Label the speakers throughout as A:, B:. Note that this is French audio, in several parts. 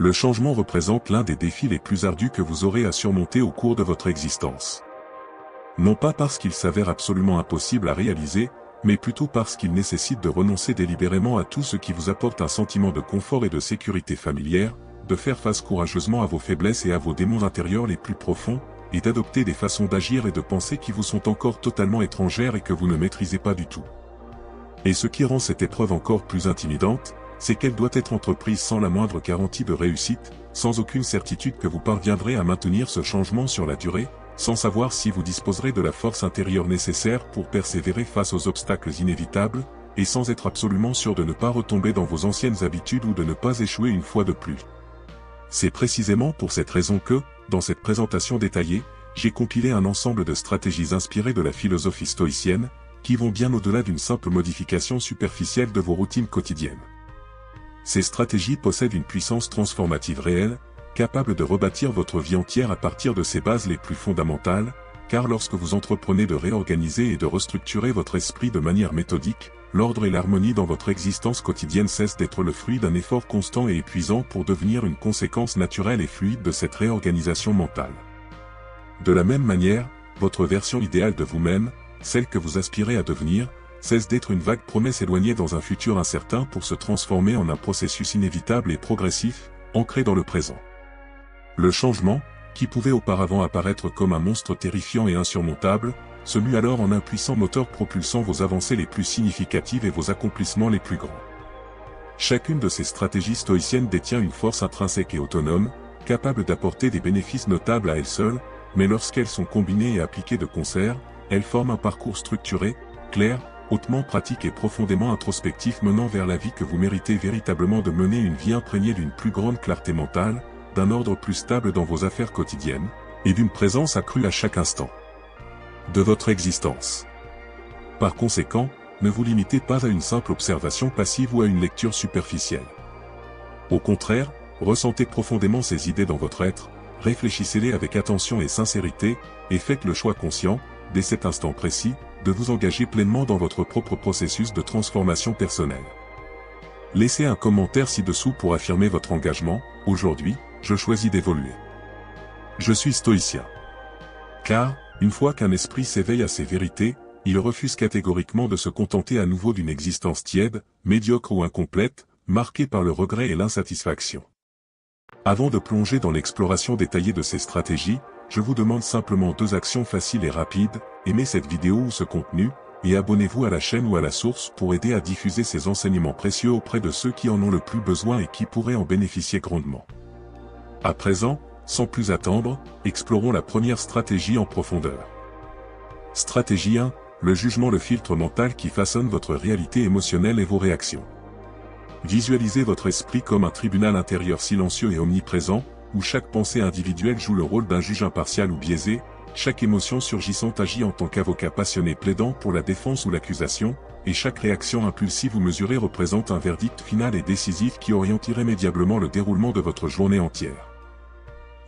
A: Le changement représente l'un des défis les plus ardus que vous aurez à surmonter au cours de votre existence. Non pas parce qu'il s'avère absolument impossible à réaliser, mais plutôt parce qu'il nécessite de renoncer délibérément à tout ce qui vous apporte un sentiment de confort et de sécurité familière, de faire face courageusement à vos faiblesses et à vos démons intérieurs les plus profonds, et d'adopter des façons d'agir et de penser qui vous sont encore totalement étrangères et que vous ne maîtrisez pas du tout. Et ce qui rend cette épreuve encore plus intimidante, c'est qu'elle doit être entreprise sans la moindre garantie de réussite, sans aucune certitude que vous parviendrez à maintenir ce changement sur la durée, sans savoir si vous disposerez de la force intérieure nécessaire pour persévérer face aux obstacles inévitables, et sans être absolument sûr de ne pas retomber dans vos anciennes habitudes ou de ne pas échouer une fois de plus. C'est précisément pour cette raison que, dans cette présentation détaillée, j'ai compilé un ensemble de stratégies inspirées de la philosophie stoïcienne, qui vont bien au-delà d'une simple modification superficielle de vos routines quotidiennes. Ces stratégies possèdent une puissance transformative réelle, capable de rebâtir votre vie entière à partir de ses bases les plus fondamentales, car lorsque vous entreprenez de réorganiser et de restructurer votre esprit de manière méthodique, l'ordre et l'harmonie dans votre existence quotidienne cessent d'être le fruit d'un effort constant et épuisant pour devenir une conséquence naturelle et fluide de cette réorganisation mentale. De la même manière, votre version idéale de vous-même, celle que vous aspirez à devenir, cesse d'être une vague promesse éloignée dans un futur incertain pour se transformer en un processus inévitable et progressif, ancré dans le présent. Le changement, qui pouvait auparavant apparaître comme un monstre terrifiant et insurmontable, se mue alors en un puissant moteur propulsant vos avancées les plus significatives et vos accomplissements les plus grands. Chacune de ces stratégies stoïciennes détient une force intrinsèque et autonome, capable d'apporter des bénéfices notables à elles seules, mais lorsqu'elles sont combinées et appliquées de concert, elles forment un parcours structuré, clair, hautement pratique et profondément introspectif menant vers la vie que vous méritez véritablement de mener, une vie imprégnée d'une plus grande clarté mentale, d'un ordre plus stable dans vos affaires quotidiennes, et d'une présence accrue à chaque instant de votre existence. Par conséquent, ne vous limitez pas à une simple observation passive ou à une lecture superficielle. Au contraire, ressentez profondément ces idées dans votre être, réfléchissez-les avec attention et sincérité, et faites le choix conscient, dès cet instant précis, de vous engager pleinement dans votre propre processus de transformation personnelle. Laissez un commentaire ci-dessous pour affirmer votre engagement. Aujourd'hui, je choisis d'évoluer. Je suis stoïcien. Car, une fois qu'un esprit s'éveille à ses vérités, il refuse catégoriquement de se contenter à nouveau d'une existence tiède, médiocre ou incomplète, marquée par le regret et l'insatisfaction. Avant de plonger dans l'exploration détaillée de ces stratégies, je vous demande simplement 2 actions faciles et rapides: aimez cette vidéo ou ce contenu, et abonnez-vous à la chaîne ou à la source pour aider à diffuser ces enseignements précieux auprès de ceux qui en ont le plus besoin et qui pourraient en bénéficier grandement. À présent, sans plus attendre, explorons la première stratégie en profondeur. Stratégie 1, le jugement, le filtre mental qui façonne votre réalité émotionnelle et vos réactions. Visualisez votre esprit comme un tribunal intérieur silencieux et omniprésent, où chaque pensée individuelle joue le rôle d'un juge impartial ou biaisé, chaque émotion surgissante agit en tant qu'avocat passionné plaidant pour la défense ou l'accusation, et chaque réaction impulsive ou mesurée représente un verdict final et décisif qui oriente irrémédiablement le déroulement de votre journée entière.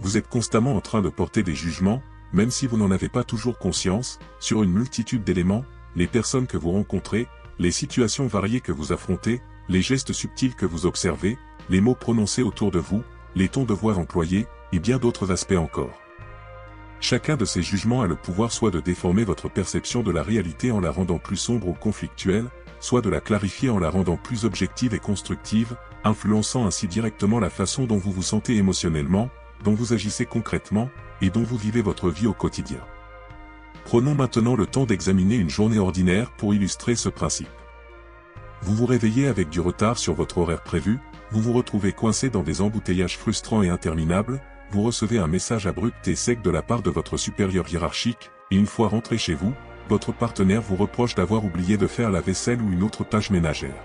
A: Vous êtes constamment en train de porter des jugements, même si vous n'en avez pas toujours conscience, sur une multitude d'éléments, les personnes que vous rencontrez, les situations variées que vous affrontez, les gestes subtils que vous observez, les mots prononcés autour de vous, les tons de voix employés, et bien d'autres aspects encore. Chacun de ces jugements a le pouvoir soit de déformer votre perception de la réalité en la rendant plus sombre ou conflictuelle, soit de la clarifier en la rendant plus objective et constructive, influençant ainsi directement la façon dont vous vous sentez émotionnellement, dont vous agissez concrètement, et dont vous vivez votre vie au quotidien. Prenons maintenant le temps d'examiner une journée ordinaire pour illustrer ce principe. Vous vous réveillez avec du retard sur votre horaire prévu, vous vous retrouvez coincé dans des embouteillages frustrants et interminables, vous recevez un message abrupt et sec de la part de votre supérieur hiérarchique, et une fois rentré chez vous, votre partenaire vous reproche d'avoir oublié de faire la vaisselle ou une autre tâche ménagère.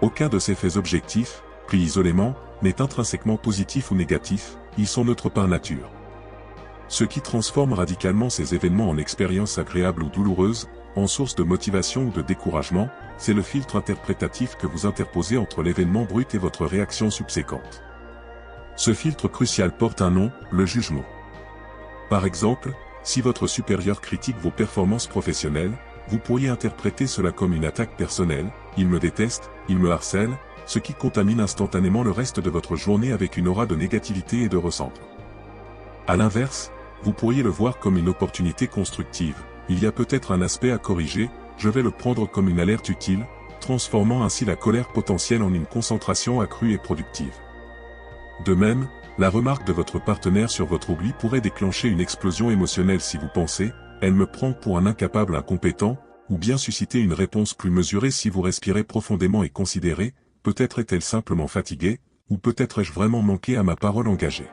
A: Aucun de ces faits objectifs, pris isolément, n'est intrinsèquement positif ou négatif, ils sont neutres par nature. Ce qui transforme radicalement ces événements en expériences agréables ou douloureuses, en source de motivation ou de découragement, c'est le filtre interprétatif que vous interposez entre l'événement brut et votre réaction subséquente. Ce filtre crucial porte un nom, le jugement. Par exemple, si votre supérieur critique vos performances professionnelles, vous pourriez interpréter cela comme une attaque personnelle: il me déteste, il me harcèle, ce qui contamine instantanément le reste de votre journée avec une aura de négativité et de ressentiment. À l'inverse, vous pourriez le voir comme une opportunité constructive. Il y a peut-être un aspect à corriger, je vais le prendre comme une alerte utile, transformant ainsi la colère potentielle en une concentration accrue et productive. De même, la remarque de votre partenaire sur votre oubli pourrait déclencher une explosion émotionnelle si vous pensez « elle me prend pour un incapable incompétent » ou bien susciter une réponse plus mesurée si vous respirez profondément et considérez « peut-être est-elle simplement fatiguée » ou « peut-être ai-je vraiment manqué à ma parole engagée ».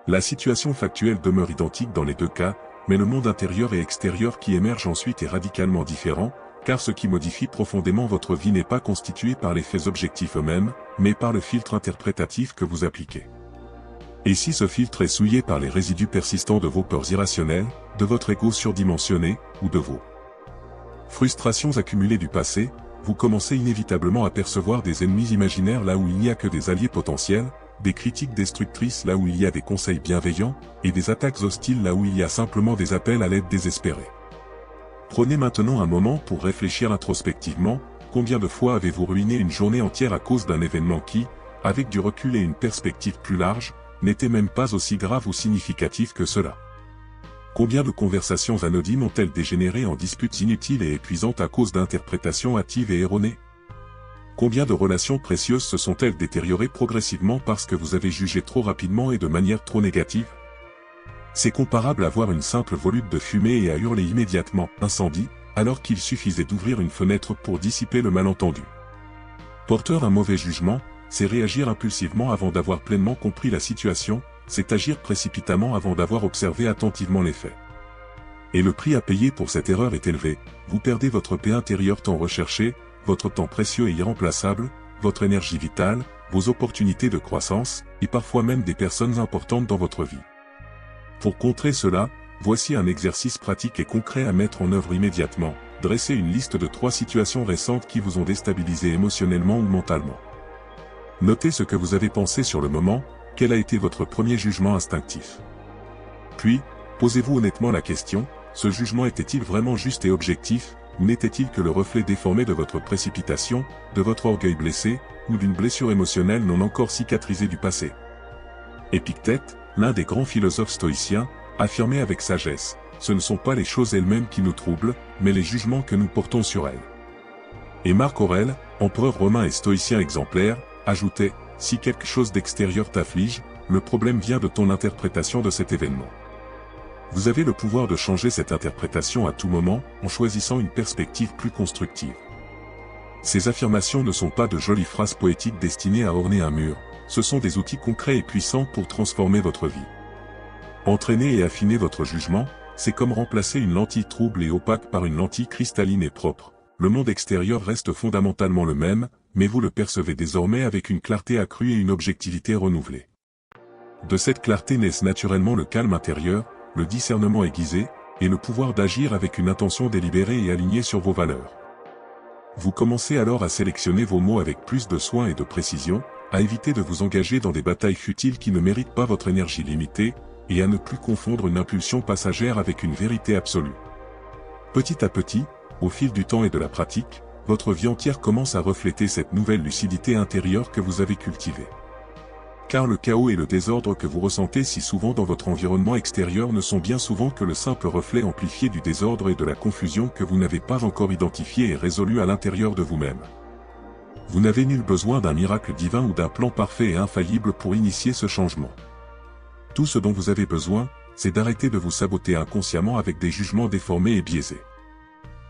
A: La situation factuelle demeure identique dans les deux cas, mais le monde intérieur et extérieur qui émerge ensuite est radicalement différent, car ce qui modifie profondément votre vie n'est pas constitué par les faits objectifs eux-mêmes, mais par le filtre interprétatif que vous appliquez. Et si ce filtre est souillé par les résidus persistants de vos peurs irrationnelles, de votre ego surdimensionné, ou de vos frustrations accumulées du passé, vous commencez inévitablement à percevoir des ennemis imaginaires là où il n'y a que des alliés potentiels, des critiques destructrices là où il y a des conseils bienveillants, et des attaques hostiles là où il y a simplement des appels à l'aide désespérés. Prenez maintenant un moment pour réfléchir introspectivement, combien de fois avez-vous ruiné une journée entière à cause d'un événement qui, avec du recul et une perspective plus large, n'était même pas aussi grave ou significatif que cela. Combien de conversations anodines ont-elles dégénéré en disputes inutiles et épuisantes à cause d'interprétations hâtives et erronées? Combien de relations précieuses se sont-elles détériorées progressivement parce que vous avez jugé trop rapidement et de manière trop négative? C'est comparable à voir une simple volute de fumée et à hurler immédiatement « incendie », alors qu'il suffisait d'ouvrir une fenêtre pour dissiper le malentendu. Porteur d'un mauvais jugement, c'est réagir impulsivement avant d'avoir pleinement compris la situation, c'est agir précipitamment avant d'avoir observé attentivement les faits. Et le prix à payer pour cette erreur est élevé, vous perdez votre paix intérieure tant recherchée, votre temps précieux et irremplaçable, votre énergie vitale, vos opportunités de croissance, et parfois même des personnes importantes dans votre vie. Pour contrer cela, voici un exercice pratique et concret à mettre en œuvre immédiatement. Dressez une liste de 3 situations récentes qui vous ont déstabilisé émotionnellement ou mentalement. Notez ce que vous avez pensé sur le moment, quel a été votre premier jugement instinctif. Puis, posez-vous honnêtement la question, ce jugement était-il vraiment juste et objectif, ou n'était-il que le reflet déformé de votre précipitation, de votre orgueil blessé, ou d'une blessure émotionnelle non encore cicatrisée du passé? Épictète, l'un des grands philosophes stoïciens, affirmait avec sagesse, ce ne sont pas les choses elles-mêmes qui nous troublent, mais les jugements que nous portons sur elles. Et Marc Aurèle, empereur romain et stoïcien exemplaire, ajoutait, si quelque chose d'extérieur t'afflige, le problème vient de ton interprétation de cet événement. Vous avez le pouvoir de changer cette interprétation à tout moment, en choisissant une perspective plus constructive. Ces affirmations ne sont pas de jolies phrases poétiques destinées à orner un mur, ce sont des outils concrets et puissants pour transformer votre vie. Entraîner et affiner votre jugement, c'est comme remplacer une lentille trouble et opaque par une lentille cristalline et propre. Le monde extérieur reste fondamentalement le même, mais vous le percevez désormais avec une clarté accrue et une objectivité renouvelée. De cette clarté naissent naturellement le calme intérieur, le discernement aiguisé, et le pouvoir d'agir avec une intention délibérée et alignée sur vos valeurs. Vous commencez alors à sélectionner vos mots avec plus de soin et de précision, à éviter de vous engager dans des batailles futiles qui ne méritent pas votre énergie limitée, et à ne plus confondre une impulsion passagère avec une vérité absolue. Petit à petit, au fil du temps et de la pratique, votre vie entière commence à refléter cette nouvelle lucidité intérieure que vous avez cultivée. Car le chaos et le désordre que vous ressentez si souvent dans votre environnement extérieur ne sont bien souvent que le simple reflet amplifié du désordre et de la confusion que vous n'avez pas encore identifié et résolu à l'intérieur de vous-même. Vous n'avez nul besoin d'un miracle divin ou d'un plan parfait et infaillible pour initier ce changement. Tout ce dont vous avez besoin, c'est d'arrêter de vous saboter inconsciemment avec des jugements déformés et biaisés.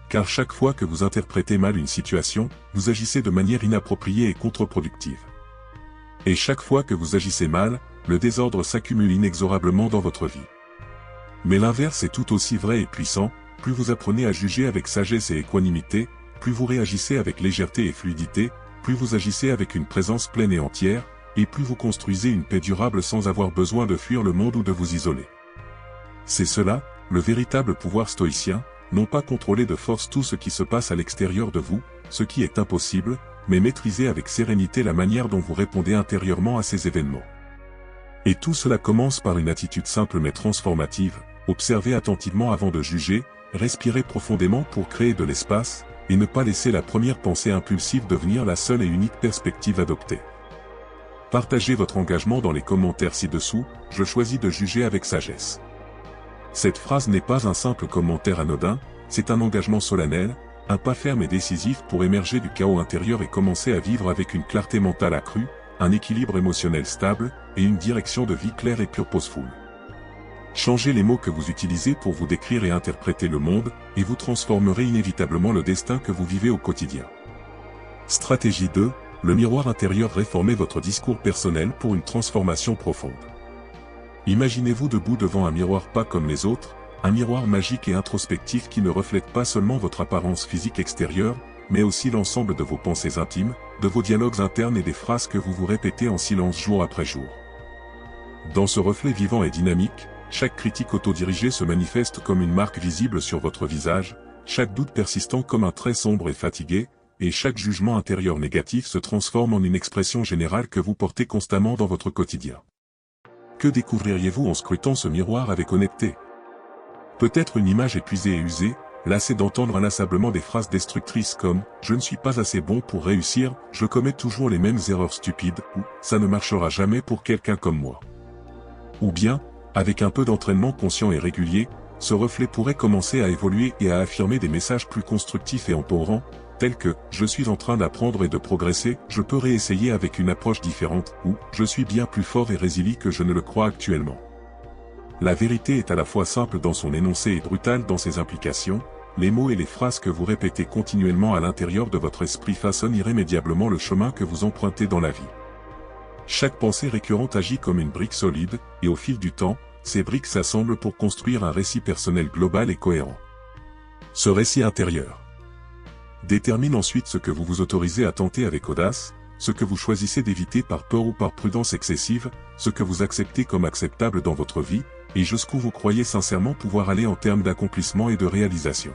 A: Car chaque fois que vous interprétez mal une situation, vous agissez de manière inappropriée et contre-productive. Et chaque fois que vous agissez mal, le désordre s'accumule inexorablement dans votre vie. Mais l'inverse est tout aussi vrai et puissant, plus vous apprenez à juger avec sagesse et équanimité, plus vous réagissez avec légèreté et fluidité, plus vous agissez avec une présence pleine et entière, et plus vous construisez une paix durable sans avoir besoin de fuir le monde ou de vous isoler. C'est cela, le véritable pouvoir stoïcien, non pas contrôler de force tout ce qui se passe à l'extérieur de vous, ce qui est impossible, mais maîtriser avec sérénité la manière dont vous répondez intérieurement à ces événements. Et tout cela commence par une attitude simple mais transformative, observez attentivement avant de juger, respirez profondément pour créer de l'espace, et ne pas laisser la première pensée impulsive devenir la seule et unique perspective adoptée. Partagez votre engagement dans les commentaires ci-dessous, je choisis de juger avec sagesse. Cette phrase n'est pas un simple commentaire anodin, c'est un engagement solennel, un pas ferme et décisif pour émerger du chaos intérieur et commencer à vivre avec une clarté mentale accrue, un équilibre émotionnel stable, et une direction de vie claire et purposeful. Changez les mots que vous utilisez pour vous décrire et interpréter le monde, et vous transformerez inévitablement le destin que vous vivez au quotidien. Stratégie 2, le miroir intérieur. Réformez votre discours personnel pour une transformation profonde. Imaginez-vous debout devant un miroir pas comme les autres, un miroir magique et introspectif qui ne reflète pas seulement votre apparence physique extérieure, mais aussi l'ensemble de vos pensées intimes, de vos dialogues internes et des phrases que vous vous répétez en silence jour après jour. Dans ce reflet vivant et dynamique, chaque critique autodirigée se manifeste comme une marque visible sur votre visage, chaque doute persistant comme un trait sombre et fatigué, et chaque jugement intérieur négatif se transforme en une expression générale que vous portez constamment dans votre quotidien. Que découvririez-vous en scrutant ce miroir avec honnêteté? Peut-être une image épuisée et usée, lassée d'entendre inlassablement des phrases destructrices comme « Je ne suis pas assez bon pour réussir, je commets toujours les mêmes erreurs stupides » ou « Ça ne marchera jamais pour quelqu'un comme moi ». Ou bien, avec un peu d'entraînement conscient et régulier, ce reflet pourrait commencer à évoluer et à affirmer des messages plus constructifs et empourants, tels que « Je suis en train d'apprendre et de progresser, je peux réessayer avec une approche différente » ou « Je suis bien plus fort et résilient que je ne le crois actuellement ». La vérité est à la fois simple dans son énoncé et brutale dans ses implications, les mots et les phrases que vous répétez continuellement à l'intérieur de votre esprit façonnent irrémédiablement le chemin que vous empruntez dans la vie. Chaque pensée récurrente agit comme une brique solide, et au fil du temps, ces briques s'assemblent pour construire un récit personnel global et cohérent. Ce récit intérieur détermine ensuite ce que vous vous autorisez à tenter avec audace, ce que vous choisissez d'éviter par peur ou par prudence excessive, ce que vous acceptez comme acceptable dans votre vie, et jusqu'où vous croyez sincèrement pouvoir aller en termes d'accomplissement et de réalisation.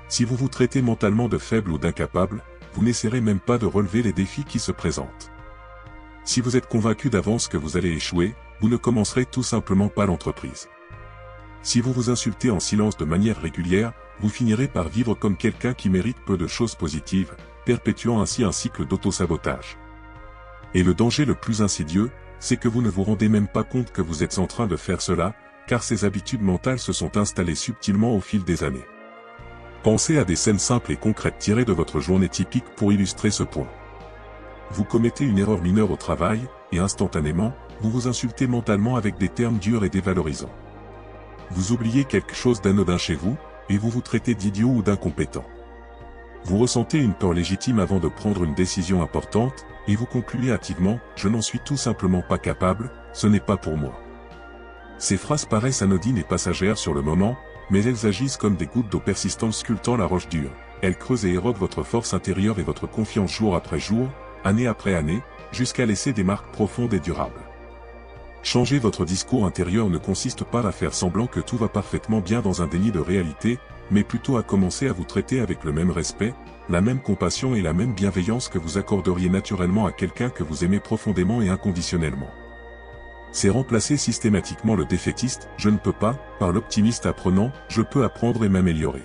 A: Si vous vous traitez mentalement de faible ou d'incapable, vous n'essaierez même pas de relever les défis qui se présentent. Si vous êtes convaincu d'avance que vous allez échouer, vous ne commencerez tout simplement pas l'entreprise. Si vous vous insultez en silence de manière régulière, vous finirez par vivre comme quelqu'un qui mérite peu de choses positives, perpétuant ainsi un cycle d'auto-sabotage. Et le danger le plus insidieux, c'est que vous ne vous rendez même pas compte que vous êtes en train de faire cela, car ces habitudes mentales se sont installées subtilement au fil des années. Pensez à des scènes simples et concrètes tirées de votre journée typique pour illustrer ce point. Vous commettez une erreur mineure au travail, et instantanément, vous vous insultez mentalement avec des termes durs et dévalorisants. Vous oubliez quelque chose d'anodin chez vous, et vous vous traitez d'idiot ou d'incompétent. Vous ressentez une peur légitime avant de prendre une décision importante, et vous concluez hâtivement « Je n'en suis tout simplement pas capable, ce n'est pas pour moi ». Ces phrases paraissent anodines et passagères sur le moment, mais elles agissent comme des gouttes d'eau persistantes sculptant la roche dure. Elles creusent et érodent votre force intérieure et votre confiance jour après jour, année après année, jusqu'à laisser des marques profondes et durables. Changer votre discours intérieur ne consiste pas à faire semblant que tout va parfaitement bien dans un déni de réalité, mais plutôt à commencer à vous traiter avec le même respect, la même compassion et la même bienveillance que vous accorderiez naturellement à quelqu'un que vous aimez profondément et inconditionnellement. C'est remplacer systématiquement le défaitiste « je ne peux pas » par l'optimiste apprenant « je peux apprendre et m'améliorer ».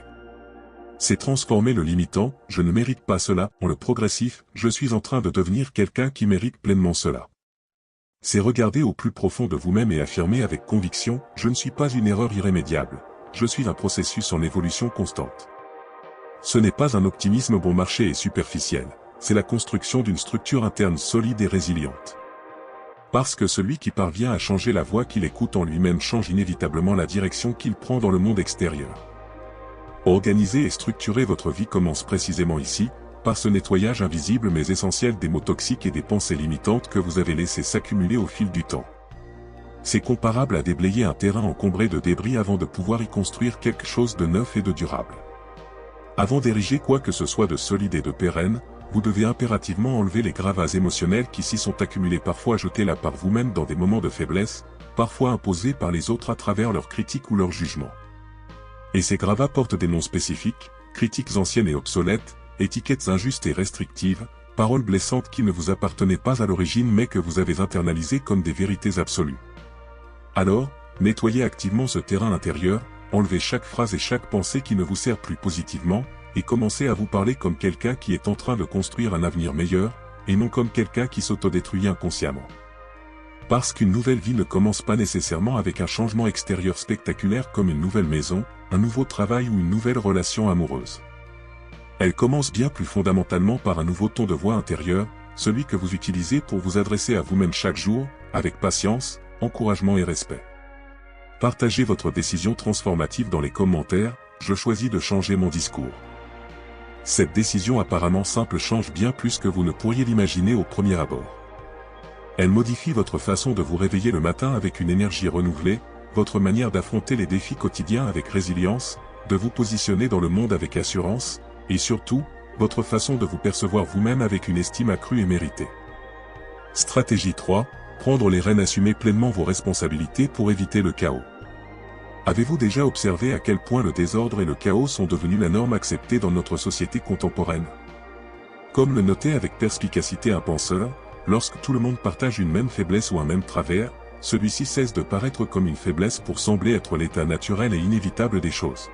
A: C'est transformer le limitant « je ne mérite pas cela » en le progressif « je suis en train de devenir quelqu'un qui mérite pleinement cela ». C'est regarder au plus profond de vous-même et affirmer avec conviction « je ne suis pas une erreur irrémédiable, je suis un processus en évolution constante ». Ce n'est pas un optimisme bon marché et superficiel, c'est la construction d'une structure interne solide et résiliente. Parce que celui qui parvient à changer la voix qu'il écoute en lui-même change inévitablement la direction qu'il prend dans le monde extérieur. Organiser et structurer votre vie commence précisément ici, par ce nettoyage invisible mais essentiel des mots toxiques et des pensées limitantes que vous avez laissé s'accumuler au fil du temps. C'est comparable à déblayer un terrain encombré de débris avant de pouvoir y construire quelque chose de neuf et de durable. Avant d'ériger quoi que ce soit de solide et de pérenne, vous devez impérativement enlever les gravats émotionnels qui s'y sont accumulés, parfois jetés là par vous-même dans des moments de faiblesse, parfois imposés par les autres à travers leurs critiques ou leurs jugements. Et ces gravats portent des noms spécifiques, critiques anciennes et obsolètes, étiquettes injustes et restrictives, paroles blessantes qui ne vous appartenaient pas à l'origine mais que vous avez internalisées comme des vérités absolues. Alors, nettoyez activement ce terrain intérieur, enlevez chaque phrase et chaque pensée qui ne vous sert plus positivement, et commencez à vous parler comme quelqu'un qui est en train de construire un avenir meilleur, et non comme quelqu'un qui s'autodétruit inconsciemment. Parce qu'une nouvelle vie ne commence pas nécessairement avec un changement extérieur spectaculaire comme une nouvelle maison, un nouveau travail ou une nouvelle relation amoureuse. Elle commence bien plus fondamentalement par un nouveau ton de voix intérieur, celui que vous utilisez pour vous adresser à vous-même chaque jour, avec patience, encouragement et respect. Partagez votre décision transformative dans les commentaires, je choisis de changer mon discours. Cette décision apparemment simple change bien plus que vous ne pourriez l'imaginer au premier abord. Elle modifie votre façon de vous réveiller le matin avec une énergie renouvelée, votre manière d'affronter les défis quotidiens avec résilience, de vous positionner dans le monde avec assurance, et surtout, votre façon de vous percevoir vous-même avec une estime accrue et méritée. Stratégie 3, prendre les rênes, assumer pleinement vos responsabilités pour éviter le chaos. Avez-vous déjà observé à quel point le désordre et le chaos sont devenus la norme acceptée dans notre société contemporaine? Comme le notait avec perspicacité un penseur, lorsque tout le monde partage une même faiblesse ou un même travers, celui-ci cesse de paraître comme une faiblesse pour sembler être l'état naturel et inévitable des choses.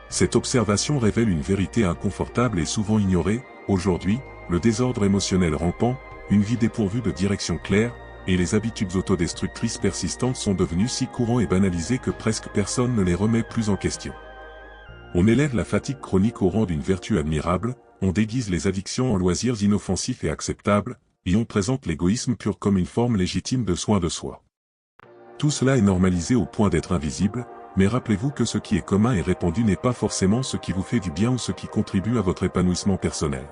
A: Cette observation révèle une vérité inconfortable et souvent ignorée. Aujourd'hui, le désordre émotionnel rampant, une vie dépourvue de direction claire, et les habitudes autodestructrices persistantes sont devenus si courants et banalisés que presque personne ne les remet plus en question. On élève la fatigue chronique au rang d'une vertu admirable, on déguise les addictions en loisirs inoffensifs et acceptables, et on présente l'égoïsme pur comme une forme légitime de soin de soi. Tout cela est normalisé au point d'être invisible, mais rappelez-vous que ce qui est commun et répandu n'est pas forcément ce qui vous fait du bien ou ce qui contribue à votre épanouissement personnel.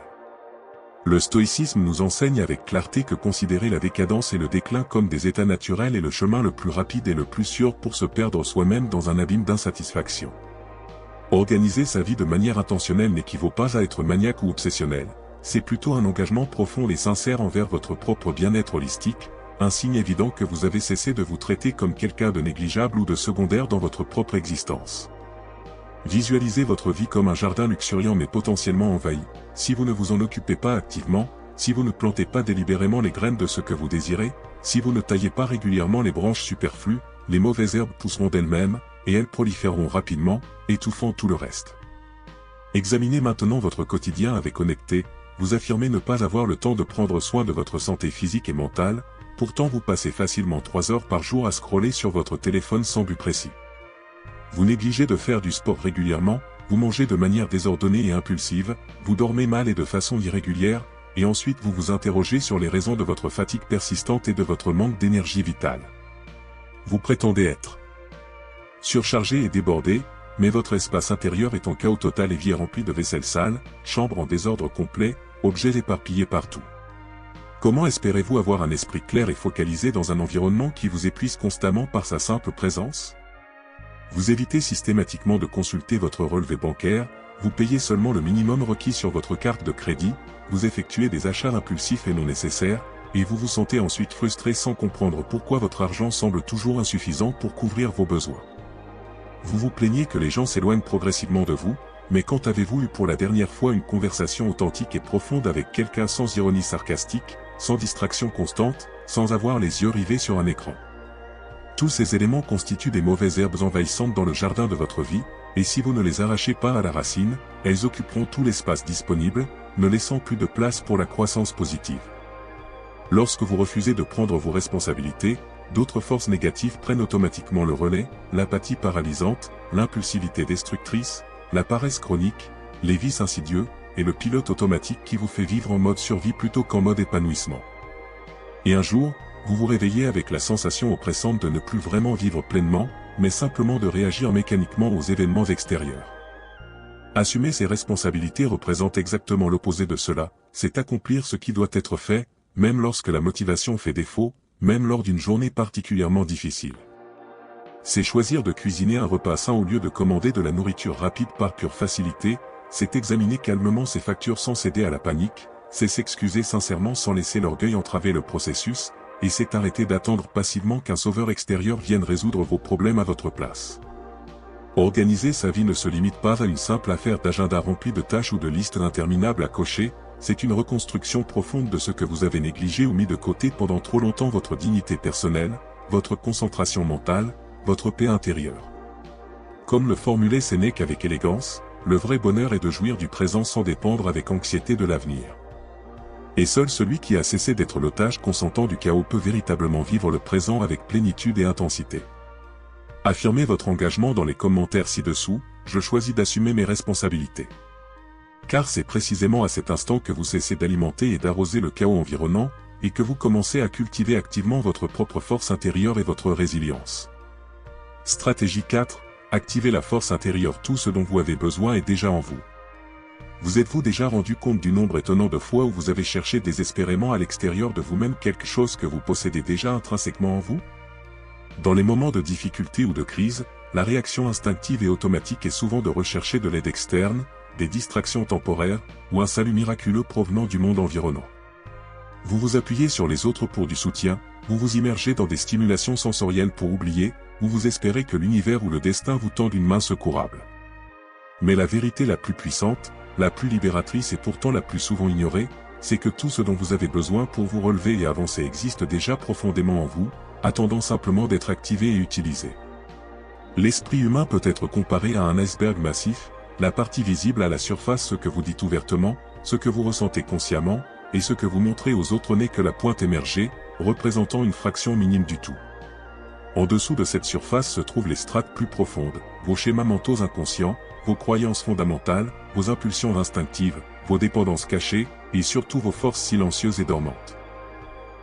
A: Le stoïcisme nous enseigne avec clarté que considérer la décadence et le déclin comme des états naturels est le chemin le plus rapide et le plus sûr pour se perdre soi-même dans un abîme d'insatisfaction. Organiser sa vie de manière intentionnelle n'équivaut pas à être maniaque ou obsessionnel, c'est plutôt un engagement profond et sincère envers votre propre bien-être holistique, un signe évident que vous avez cessé de vous traiter comme quelqu'un de négligeable ou de secondaire dans votre propre existence. Visualisez votre vie comme un jardin luxuriant mais potentiellement envahi. Si vous ne vous en occupez pas activement, si vous ne plantez pas délibérément les graines de ce que vous désirez, si vous ne taillez pas régulièrement les branches superflues, les mauvaises herbes pousseront d'elles-mêmes, et elles proliféreront rapidement, étouffant tout le reste. Examinez maintenant votre quotidien avec honnêteté, vous affirmez ne pas avoir le temps de prendre soin de votre santé physique et mentale, pourtant vous passez facilement 3 heures par jour à scroller sur votre téléphone sans but précis. Vous négligez de faire du sport régulièrement, vous mangez de manière désordonnée et impulsive, vous dormez mal et de façon irrégulière, et ensuite vous vous interrogez sur les raisons de votre fatigue persistante et de votre manque d'énergie vitale. Vous prétendez être surchargé et débordé, mais votre espace intérieur est en chaos total et vie remplie de vaisselle sale, chambre en désordre complet, objets éparpillés partout. Comment espérez-vous avoir un esprit clair et focalisé dans un environnement qui vous épuise constamment par sa simple présence? Vous évitez systématiquement de consulter votre relevé bancaire, vous payez seulement le minimum requis sur votre carte de crédit, vous effectuez des achats impulsifs et non nécessaires, et vous vous sentez ensuite frustré sans comprendre pourquoi votre argent semble toujours insuffisant pour couvrir vos besoins. Vous vous plaignez que les gens s'éloignent progressivement de vous, mais quand avez-vous eu pour la dernière fois une conversation authentique et profonde avec quelqu'un sans ironie sarcastique, sans distraction constante, sans avoir les yeux rivés sur un écran? Tous ces éléments constituent des mauvaises herbes envahissantes dans le jardin de votre vie, et si vous ne les arrachez pas à la racine, elles occuperont tout l'espace disponible, ne laissant plus de place pour la croissance positive. Lorsque vous refusez de prendre vos responsabilités, d'autres forces négatives prennent automatiquement le relais, l'apathie paralysante, l'impulsivité destructrice, la paresse chronique, les vices insidieux, et le pilote automatique qui vous fait vivre en mode survie plutôt qu'en mode épanouissement. Et un jour, vous vous réveillez avec la sensation oppressante de ne plus vraiment vivre pleinement, mais simplement de réagir mécaniquement aux événements extérieurs. Assumer ses responsabilités représente exactement l'opposé de cela, c'est accomplir ce qui doit être fait, même lorsque la motivation fait défaut, même lors d'une journée particulièrement difficile. C'est choisir de cuisiner un repas sain au lieu de commander de la nourriture rapide par pure facilité, c'est examiner calmement ses factures sans céder à la panique, c'est s'excuser sincèrement sans laisser l'orgueil entraver le processus, et c'est arrêter d'attendre passivement qu'un sauveur extérieur vienne résoudre vos problèmes à votre place. Organiser sa vie ne se limite pas à une simple affaire d'agenda rempli de tâches ou de listes interminables à cocher, c'est une reconstruction profonde de ce que vous avez négligé ou mis de côté pendant trop longtemps: votre dignité personnelle, votre concentration mentale, votre paix intérieure. Comme le formulait Sénèque avec élégance, le vrai bonheur est de jouir du présent sans dépendre avec anxiété de l'avenir. Et seul celui qui a cessé d'être l'otage consentant du chaos peut véritablement vivre le présent avec plénitude et intensité. Affirmez votre engagement dans les commentaires ci-dessous, je choisis d'assumer mes responsabilités. Car c'est précisément à cet instant que vous cessez d'alimenter et d'arroser le chaos environnant, et que vous commencez à cultiver activement votre propre force intérieure et votre résilience. Stratégie 4. Activez la force intérieure. Tout ce dont vous avez besoin est déjà en vous. Vous êtes-vous déjà rendu compte du nombre étonnant de fois où vous avez cherché désespérément à l'extérieur de vous-même quelque chose que vous possédez déjà intrinsèquement en vous? Dans les moments de difficulté ou de crise, la réaction instinctive et automatique est souvent de rechercher de l'aide externe, des distractions temporaires, ou un salut miraculeux provenant du monde environnant. Vous vous appuyez sur les autres pour du soutien, vous vous immergez dans des stimulations sensorielles pour oublier, ou vous espérez que l'univers ou le destin vous tende une main secourable. Mais la vérité la plus puissante, la plus libératrice et pourtant la plus souvent ignorée, c'est que tout ce dont vous avez besoin pour vous relever et avancer existe déjà profondément en vous, attendant simplement d'être activé et utilisé. L'esprit humain peut être comparé à un iceberg massif, la partie visible à la surface, ce que vous dites ouvertement, ce que vous ressentez consciemment, et ce que vous montrez aux autres n'est que la pointe émergée, représentant une fraction minime du tout. En dessous de cette surface se trouvent les strates plus profondes, vos schémas mentaux inconscients, vos croyances fondamentales, vos impulsions instinctives, vos dépendances cachées, et surtout vos forces silencieuses et dormantes.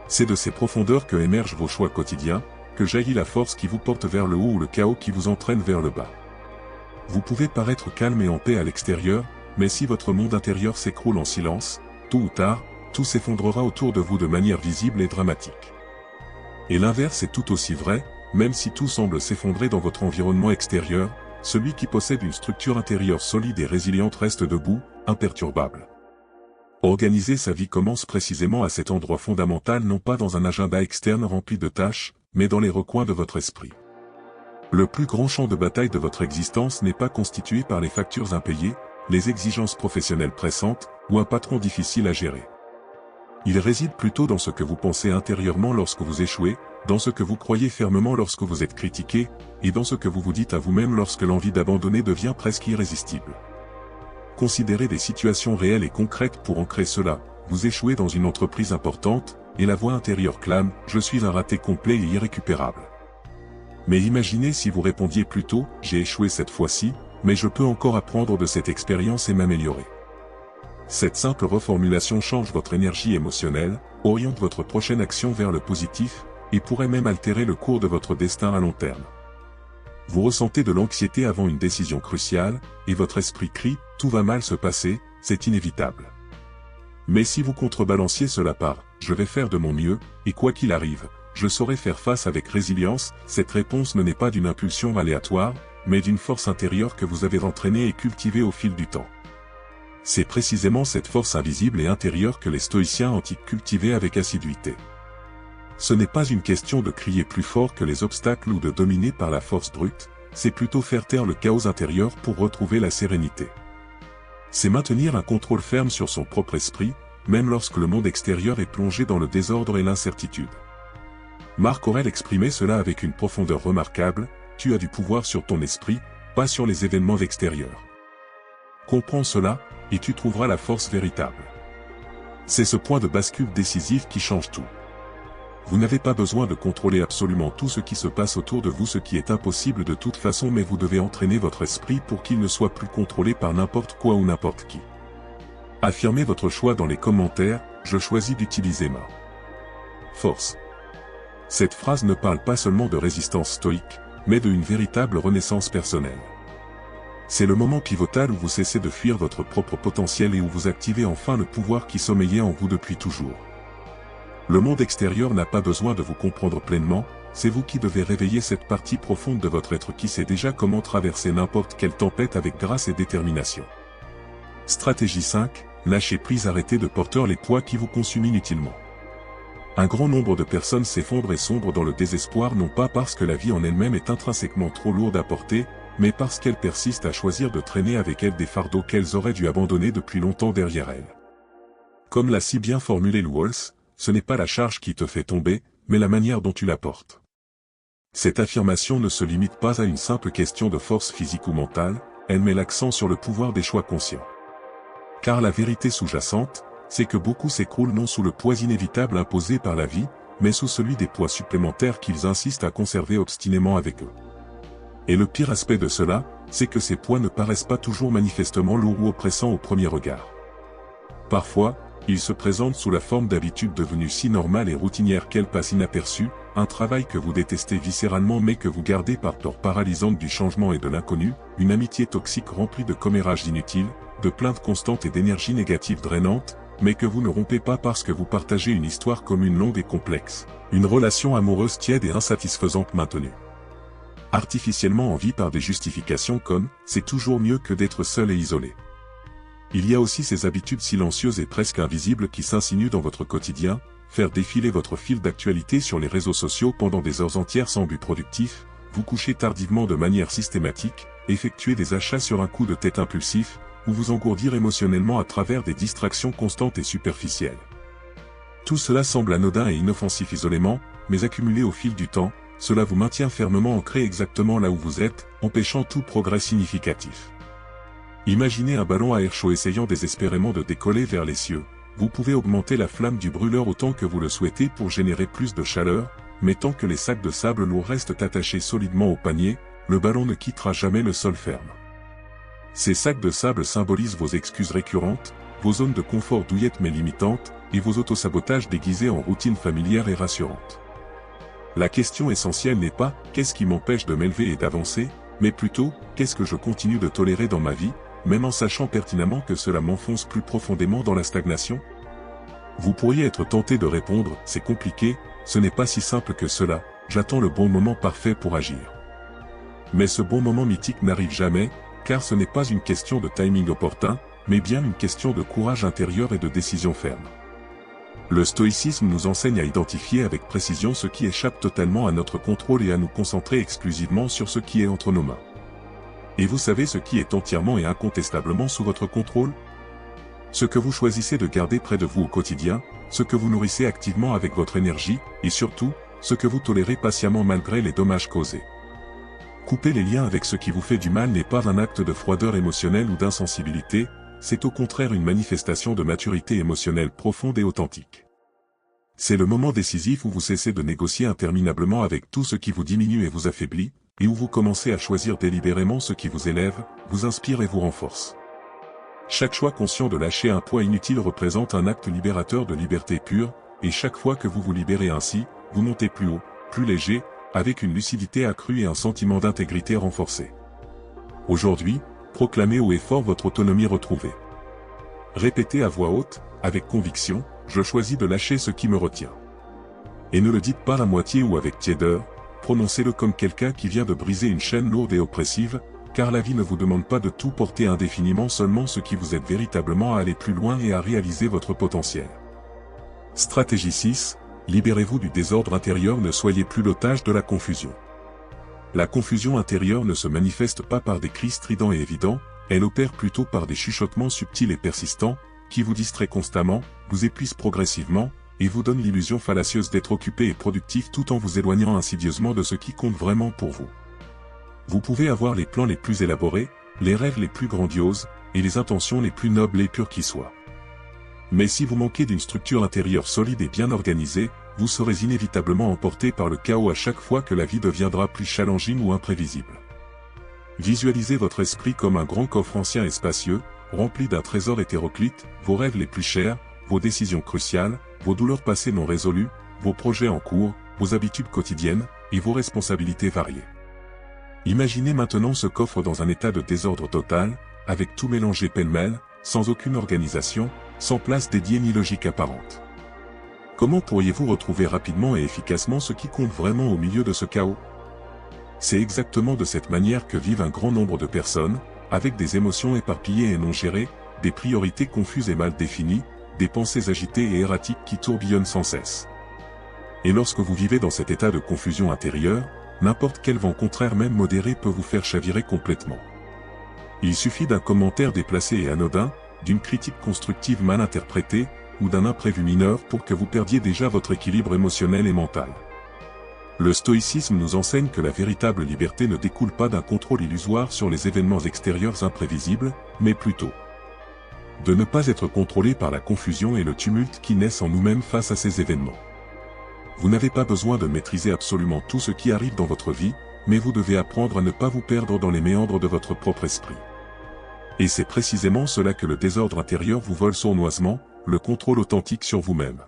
A: C'est de ces profondeurs que émergent vos choix quotidiens, que jaillit la force qui vous porte vers le haut ou le chaos qui vous entraîne vers le bas. Vous pouvez paraître calme et en paix à l'extérieur, mais si votre monde intérieur s'écroule en silence, tôt ou tard, tout s'effondrera autour de vous de manière visible et dramatique. Et l'inverse est tout aussi vrai, même si tout semble s'effondrer dans votre environnement extérieur, celui qui possède une structure intérieure solide et résiliente reste debout, imperturbable. Organiser sa vie commence précisément à cet endroit fondamental, non pas dans un agenda externe rempli de tâches, mais dans les recoins de votre esprit. Le plus grand champ de bataille de votre existence n'est pas constitué par les factures impayées, les exigences professionnelles pressantes, ou un patron difficile à gérer. Il réside plutôt dans ce que vous pensez intérieurement lorsque vous échouez, dans ce que vous croyez fermement lorsque vous êtes critiqué, et dans ce que vous vous dites à vous-même lorsque l'envie d'abandonner devient presque irrésistible. Considérez des situations réelles et concrètes pour ancrer cela. Vous échouez dans une entreprise importante, et la voix intérieure clame « Je suis un raté complet et irrécupérable ». Mais imaginez si vous répondiez plutôt « J'ai échoué cette fois-ci, mais je peux encore apprendre de cette expérience et m'améliorer ». Cette simple reformulation change votre énergie émotionnelle, oriente votre prochaine action vers le positif, et pourrait même altérer le cours de votre destin à long terme. Vous ressentez de l'anxiété avant une décision cruciale, et votre esprit crie « Tout va mal se passer, c'est inévitable ». Mais si vous contrebalanciez cela par « Je vais faire de mon mieux, et quoi qu'il arrive, je saurai faire face avec résilience », cette réponse ne naît pas d'une impulsion aléatoire, mais d'une force intérieure que vous avez entraînée et cultivée au fil du temps. C'est précisément cette force invisible et intérieure que les stoïciens antiques cultivaient avec assiduité. Ce n'est pas une question de crier plus fort que les obstacles ou de dominer par la force brute, c'est plutôt faire taire le chaos intérieur pour retrouver la sérénité. C'est maintenir un contrôle ferme sur son propre esprit, même lorsque le monde extérieur est plongé dans le désordre et l'incertitude. Marc Aurèle exprimait cela avec une profondeur remarquable, « Tu as du pouvoir sur ton esprit, pas sur les événements extérieurs. Comprends cela, et tu trouveras la force véritable. » C'est ce point de bascule décisif qui change tout. Vous n'avez pas besoin de contrôler absolument tout ce qui se passe autour de vous, ce qui est impossible de toute façon, mais vous devez entraîner votre esprit pour qu'il ne soit plus contrôlé par n'importe quoi ou n'importe qui. Affirmez votre choix dans les commentaires, je choisis d'utiliser ma force. Cette phrase ne parle pas seulement de résistance stoïque, mais d'une véritable renaissance personnelle. C'est le moment pivotal où vous cessez de fuir votre propre potentiel et où vous activez enfin le pouvoir qui sommeillait en vous depuis toujours. Le monde extérieur n'a pas besoin de vous comprendre pleinement, c'est vous qui devez réveiller cette partie profonde de votre être qui sait déjà comment traverser n'importe quelle tempête avec grâce et détermination. Stratégie 5, lâchez prise, arrêtez de porter les poids qui vous consument inutilement. Un grand nombre de personnes s'effondrent et sombrent dans le désespoir, non pas parce que la vie en elle-même est intrinsèquement trop lourde à porter, mais parce qu'elles persistent à choisir de traîner avec elles des fardeaux qu'elles auraient dû abandonner depuis longtemps derrière elles. Comme l'a si bien formulé Lou Holtz, ce n'est pas la charge qui te fait tomber, mais la manière dont tu la portes. Cette affirmation ne se limite pas à une simple question de force physique ou mentale, elle met l'accent sur le pouvoir des choix conscients. Car la vérité sous-jacente, c'est que beaucoup s'écroulent non sous le poids inévitable imposé par la vie, mais sous celui des poids supplémentaires qu'ils insistent à conserver obstinément avec eux. Et le pire aspect de cela, c'est que ces poids ne paraissent pas toujours manifestement lourds ou oppressants au premier regard. Parfois, ils se présentent sous la forme d'habitudes devenues si normales et routinières qu'elles passent inaperçues, un travail que vous détestez viscéralement mais que vous gardez par peur paralysante du changement et de l'inconnu, une amitié toxique remplie de commérages inutiles, de plaintes constantes et d'énergie négative drainante, mais que vous ne rompez pas parce que vous partagez une histoire commune longue et complexe, une relation amoureuse tiède et insatisfaisante maintenue artificiellement en vie par des justifications comme « c'est toujours mieux que d'être seul et isolé ». Il y a aussi ces habitudes silencieuses et presque invisibles qui s'insinuent dans votre quotidien, faire défiler votre fil d'actualité sur les réseaux sociaux pendant des heures entières sans but productif, vous coucher tardivement de manière systématique, effectuer des achats sur un coup de tête impulsif, ou vous engourdir émotionnellement à travers des distractions constantes et superficielles. Tout cela semble anodin et inoffensif isolément, mais accumulé au fil du temps, cela vous maintient fermement ancré exactement là où vous êtes, empêchant tout progrès significatif. Imaginez un ballon à air chaud essayant désespérément de décoller vers les cieux. Vous pouvez augmenter la flamme du brûleur autant que vous le souhaitez pour générer plus de chaleur, mais tant que les sacs de sable lourds restent attachés solidement au panier, le ballon ne quittera jamais le sol ferme. Ces sacs de sable symbolisent vos excuses récurrentes, vos zones de confort douillettes mais limitantes, et vos autosabotages déguisés en routine familière et rassurante. La question essentielle n'est pas « qu'est-ce qui m'empêche de m'élever et d'avancer ?», mais plutôt « qu'est-ce que je continue de tolérer dans ma vie ?» même en sachant pertinemment que cela m'enfonce plus profondément dans la stagnation? Vous pourriez être tenté de répondre, c'est compliqué, ce n'est pas si simple que cela, j'attends le bon moment parfait pour agir. Mais ce bon moment mythique n'arrive jamais, car ce n'est pas une question de timing opportun, mais bien une question de courage intérieur et de décision ferme. Le stoïcisme nous enseigne à identifier avec précision ce qui échappe totalement à notre contrôle et à nous concentrer exclusivement sur ce qui est entre nos mains. Et vous savez ce qui est entièrement et incontestablement sous votre contrôle? Ce que vous choisissez de garder près de vous au quotidien, ce que vous nourrissez activement avec votre énergie, et surtout, ce que vous tolérez patiemment malgré les dommages causés. Couper les liens avec ce qui vous fait du mal n'est pas un acte de froideur émotionnelle ou d'insensibilité, c'est au contraire une manifestation de maturité émotionnelle profonde et authentique. C'est le moment décisif où vous cessez de négocier interminablement avec tout ce qui vous diminue et vous affaiblit, et où vous commencez à choisir délibérément ce qui vous élève, vous inspire et vous renforce. Chaque choix conscient de lâcher un poids inutile représente un acte libérateur de liberté pure, et chaque fois que vous vous libérez ainsi, vous montez plus haut, plus léger, avec une lucidité accrue et un sentiment d'intégrité renforcé. Aujourd'hui, proclamez haut et fort votre autonomie retrouvée. Répétez à voix haute, avec conviction, je choisis de lâcher ce qui me retient. Et ne le dites pas à moitié ou avec tiédeur, prononcez-le comme quelqu'un qui vient de briser une chaîne lourde et oppressive, car la vie ne vous demande pas de tout porter indéfiniment, seulement ce qui vous aide véritablement à aller plus loin et à réaliser votre potentiel. Stratégie 6, libérez-vous du désordre intérieur, ne soyez plus l'otage de la confusion. La confusion intérieure ne se manifeste pas par des cris stridents et évidents, elle opère plutôt par des chuchotements subtils et persistants, qui vous distraient constamment, vous épuisent progressivement, et vous donnent l'illusion fallacieuse d'être occupé et productif tout en vous éloignant insidieusement de ce qui compte vraiment pour vous. Vous pouvez avoir les plans les plus élaborés, les rêves les plus grandioses, et les intentions les plus nobles et pures qui soient. Mais si vous manquez d'une structure intérieure solide et bien organisée, vous serez inévitablement emporté par le chaos à chaque fois que la vie deviendra plus challenging ou imprévisible. Visualisez votre esprit comme un grand coffre ancien et spacieux, rempli d'un trésor hétéroclite, vos rêves les plus chers, vos décisions cruciales, vos douleurs passées non résolues, vos projets en cours, vos habitudes quotidiennes, et vos responsabilités variées. Imaginez maintenant ce coffre dans un état de désordre total, avec tout mélangé pêle-mêle, sans aucune organisation, sans place dédiée ni logique apparente. Comment pourriez-vous retrouver rapidement et efficacement ce qui compte vraiment au milieu de ce chaos? C'est exactement de cette manière que vivent un grand nombre de personnes, avec des émotions éparpillées et non gérées, des priorités confuses et mal définies, des pensées agitées et erratiques qui tourbillonnent sans cesse. Et lorsque vous vivez dans cet état de confusion intérieure, n'importe quel vent contraire même modéré peut vous faire chavirer complètement. Il suffit d'un commentaire déplacé et anodin, d'une critique constructive mal interprétée, ou d'un imprévu mineur pour que vous perdiez déjà votre équilibre émotionnel et mental. Le stoïcisme nous enseigne que la véritable liberté ne découle pas d'un contrôle illusoire sur les événements extérieurs imprévisibles, mais plutôt de ne pas être contrôlé par la confusion et le tumulte qui naissent en nous-mêmes face à ces événements. Vous n'avez pas besoin de maîtriser absolument tout ce qui arrive dans votre vie, mais vous devez apprendre à ne pas vous perdre dans les méandres de votre propre esprit. Et c'est précisément cela que le désordre intérieur vous vole sournoisement, le contrôle authentique sur vous-même.